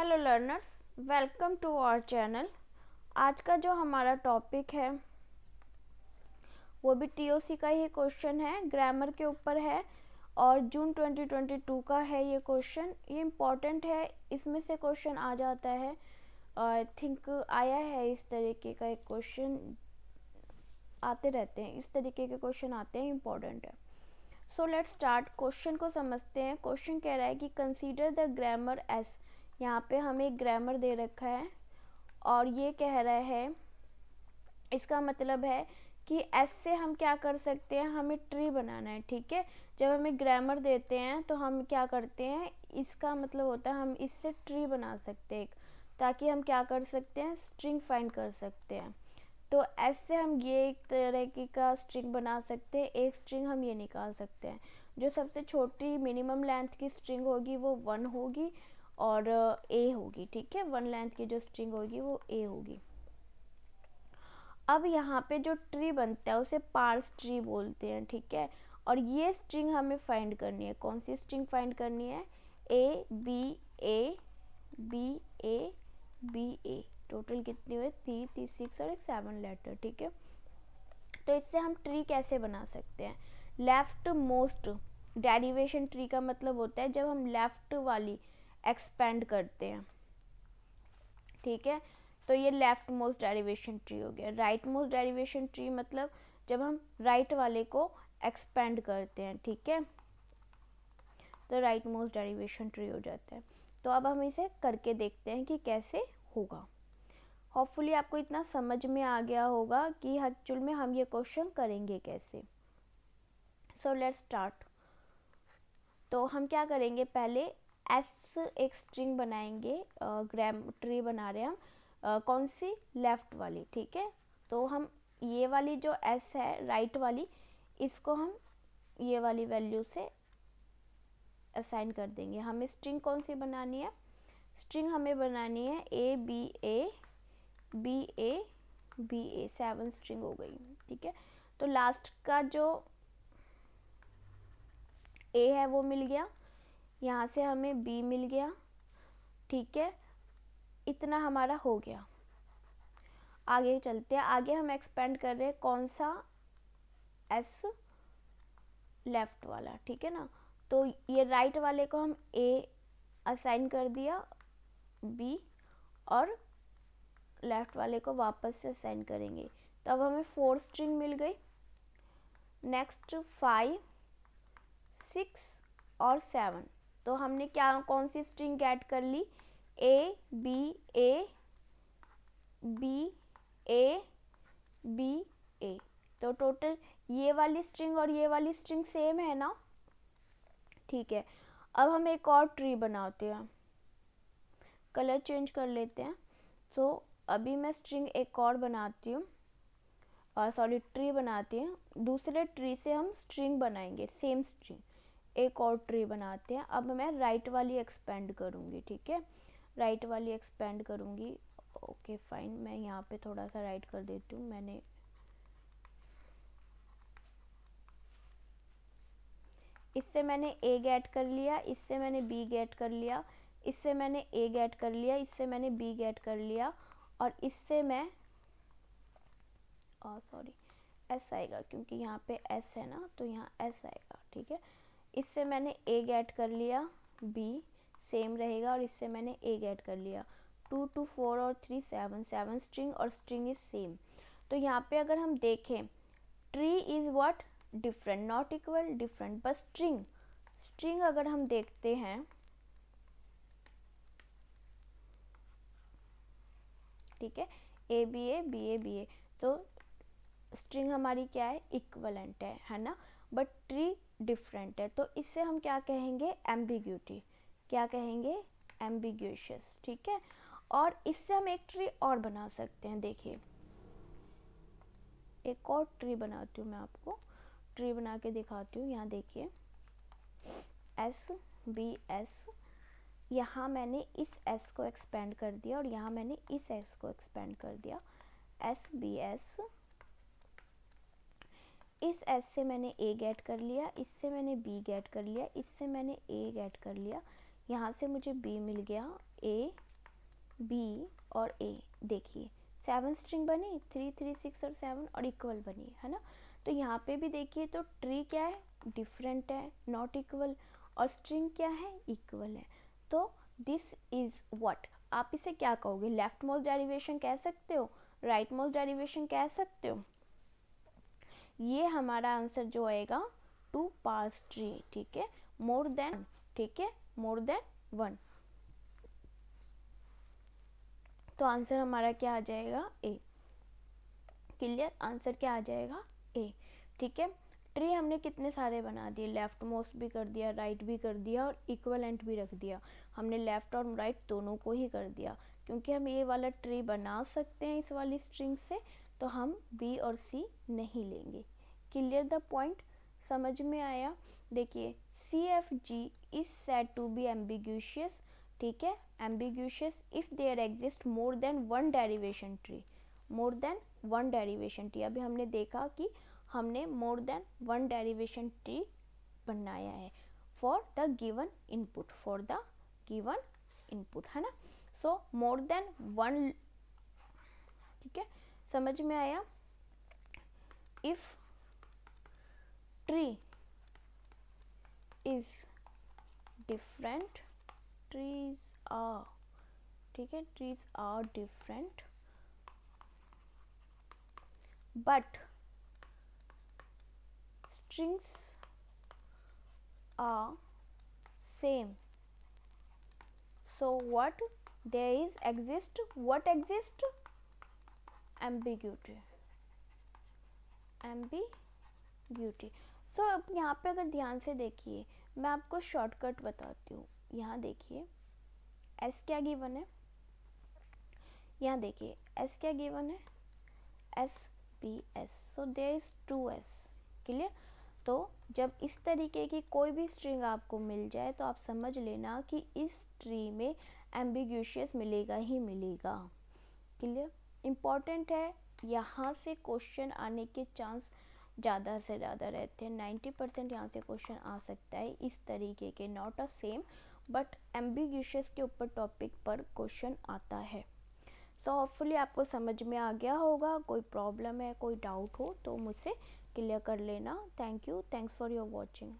Hello learners, welcome to our channel. आज का जो हमारा टॉपिक है वो भी टीओसी का ही क्वेश्चन है, ग्रामर के ऊपर है और जून 2022 का है ये क्वेश्चन। ये इम्पॉर्टेंट है, इसमें से क्वेश्चन आ जाता है। आई थिंक आया है इस तरीके का एक क्वेश्चन, आते रहते हैं इस तरीके के क्वेश्चन आते हैं, इम्पॉर्टेंट है। So let's start. क्वेश्चन को समझते हैं। क्वेश्चन कह रहा है कि कंसीडर द ग्रामर एस। यहाँ पे हमें एक ग्रामर दे रखा है और ये कह रहा है, इसका मतलब है कि एस से हम क्या कर सकते हैं, हमें ट्री बनाना है। ठीक है, जब हमें ग्रामर देते हैं तो हम क्या करते हैं, इसका मतलब होता है हम इससे ट्री बना सकते हैं, ताकि हम क्या कर सकते हैं, स्ट्रिंग फाइंड कर सकते हैं। तो एस से हम ये एक तरह का स्ट्रिंग बना सकते हैं। एक स्ट्रिंग हम ये निकाल सकते हैं, जो सबसे छोटी मिनिमम लेंथ की स्ट्रिंग होगी वो 1 होगी और ए होगी। ठीक है, 1 लेंथ की जो स्ट्रिंग होगी वो ए होगी। अब यहाँ पे जो ट्री बनता है उसे पार्स ट्री बोलते हैं। ठीक है, और ये स्ट्रिंग हमें फाइंड करनी है। कौन सी स्ट्रिंग फाइंड करनी है? A B A B A B A. Total कितनी हुई? 3, 6 और एक 7 लेटर। ठीक है, तो इससे हम ट्री कैसे बना सकते हैं? लेफ्ट मोस्ट डेरिवेशन ट्री का मतलब होता है जब हम लेफ्ट वाली एक्सपेंड करते हैं। ठीक है, तो ये लेफ्ट मोस्ट डेरिवेशन ट्री हो गया। राइट मोस्ट डेरिवेशन ट्री मतलब जब हम राइट वाले को एक्सपेंड करते हैं। ठीक है, तो राइट मोस्ट डेरिवेशन ट्री हो जाता है। तो अब हम इसे करके देखते हैं कि कैसे होगा। होपफुली आपको इतना समझ में आ गया होगा कि एक्चुअल में हम ये क्वेश्चन करेंगे कैसे। So let's start. तो हम क्या करेंगे, पहले एस एक स्ट्रिंग बनाएंगे। ग्राम ट्री बना रहे हैं हम, कौन सी? लेफ्ट वाली। ठीक है, तो हम ये वाली जो एस है राइट वाली, इसको हम ये वाली वैल्यू से असाइन कर देंगे। हमें स्ट्रिंग कौन सी बनानी है? स्ट्रिंग हमें बनानी है A B A B A B A. 7 string हो गई। ठीक है, तो लास्ट का जो ए है वो मिल गया, यहाँ से हमें बी मिल गया। ठीक है, इतना हमारा हो गया। आगे चलते हैं। आगे हम एक्सपेंड कर रहे हैं कौन सा? एस लेफ्ट वाला। ठीक है ना, तो ये राइट वाले को हम ए असाइन कर दिया, बी, और लेफ्ट वाले को वापस से असाइन करेंगे। तो अब हमें 4 स्ट्रिंग मिल गई। नेक्स्ट 5, 6 और 7। तो हमने क्या कौन सी स्ट्रिंग ऐड कर ली? A B A B A B A. तो टोटल ये वाली स्ट्रिंग और ये वाली स्ट्रिंग सेम है ना? ठीक है, अब हम एक और ट्री बनाते हैं। कलर चेंज कर लेते हैं। तो अभी मैं स्ट्रिंग एक और बनाती हूँ, सॉरी ट्री बनाती हूँ। दूसरे ट्री से हम स्ट्रिंग बनाएंगे, सेम स्ट्रिंग। एक और ट्री बनाते हैं। अब मैं राइट वाली एक्सपेंड करूँगी। ठीक है, राइट वाली एक्सपेंड करूँगी। ओके फाइन, मैं यहाँ पे थोड़ा सा राइट कर देती हूँ। मैंने इससे मैंने ए गेट कर लिया, इससे मैंने बी गेट कर लिया, इससे मैंने ए गेट कर लिया, इससे मैंने बी गेट कर लिया, और इससे मैं सॉरी एस आएगा क्योंकि यहाँ पे एस है ना, तो यहाँ एस आएगा। ठीक है, इससे मैंने ए गेट कर लिया, बी सेम रहेगा, और इससे मैंने ए गेट कर लिया। 2, 2, 4 और 3, 7 स्ट्रिंग, और स्ट्रिंग इज सेम। तो यहाँ पे अगर हम देखें, tree is what? Different, not equal, different. बस स्ट्रिंग स्ट्रिंग अगर हम देखते हैं, ठीक है, A B A B A B A, तो स्ट्रिंग हमारी क्या है? इक्वलेंट है ना, बट ट्री डिफरेंट है। तो इससे हम क्या कहेंगे? एम्बिग्यूटी। क्या कहेंगे? एम्बिग्यूशियस। ठीक है, और इससे हम एक ट्री और बना सकते हैं। देखिए, एक और ट्री बनाती हूँ, मैं आपको ट्री बना के दिखाती हूँ। यहाँ देखिए, एस बी एस, यहाँ मैंने इस एस को एक्सपेंड कर दिया और यहाँ मैंने इस एस को एक्सपेंड कर दिया। एस बी एस, इस एस से मैंने ए गेट कर लिया, इससे मैंने बी गेट कर लिया, इससे मैंने ए गेट कर लिया, यहाँ से मुझे बी मिल गया, ए बी और ए। देखिए 7 स्ट्रिंग बनी, 3 3 6 और 7 और इक्वल बनी है ना। तो यहाँ पे भी देखिए तो ट्री क्या है, डिफरेंट है, नॉट इक्वल, और स्ट्रिंग क्या है, इक्वल है। तो दिस इज व्हाट, आप इसे क्या कहोगे, लेफ्ट मोस्ट डेरिवेशन कह सकते हो, राइट मोस्ट डेरिवेशन कह सकते हो। ये हमारा आंसर जो आएगा टू पार्स ट्री, ठीक है, मोर देन, ठीक है, मोर देन 1। तो आंसर हमारा क्या आ जाएगा, ए। क्लियर, आंसर क्या आ जाएगा, ए। ठीक है, ट्री हमने कितने सारे बना दिए, लेफ्ट मोस्ट भी कर दिया, राइट भी कर दिया और इक्वलेंट भी रख दिया। हमने लेफ्ट और राइट दोनों को ही कर दिया, क्योंकि हम ये वाला ट्री बना सकते हैं इस वाली स्ट्रिंग से, तो हम बी और सी नहीं लेंगे। क्लियर द पॉइंट, समझ में आया। देखिए C F G is said to be ambiguous, ठीक है, ambiguous if there exist more than one derivation tree, more than one derivation tree. अभी हमने देखा कि हमने more than one derivation tree बनाया है for the given input, for the given input, है ना। सो मोर देन वन, ठीक है, समझ में आया। If tree is different, trees are, ठीक है, trees are different but strings are same, so what there is exist, what exist, ambiguity, ambiguity। so अब यहाँ पे अगर ध्यान से देखिए, मैं आपको शॉर्टकट बताती हूँ। यहाँ देखिए s क्या गिवन है, यहाँ देखिए s क्या गिवन है, s b s, so there is 2s। Clear, तो जब इस तरीके की कोई भी स्ट्रिंग आपको मिल जाए तो आप समझ लेना कि इस ट्री में एम्बिग्यूशियस मिलेगा ही मिलेगा। क्लियर, इम्पॉर्टेंट है, यहाँ से क्वेश्चन आने के चांस ज़्यादा से ज़्यादा रहते हैं, 90% यहाँ से क्वेश्चन आ सकता है इस तरीके के, नॉट अ सेम बट एम्बिग्यूशियस के ऊपर टॉपिक पर क्वेश्चन आता है। सो होपफुली आपको समझ में आ गया होगा। कोई प्रॉब्लम है, कोई डाउट हो तो मुझसे क्लियर कर लेना। Thank you, thanks for your watching.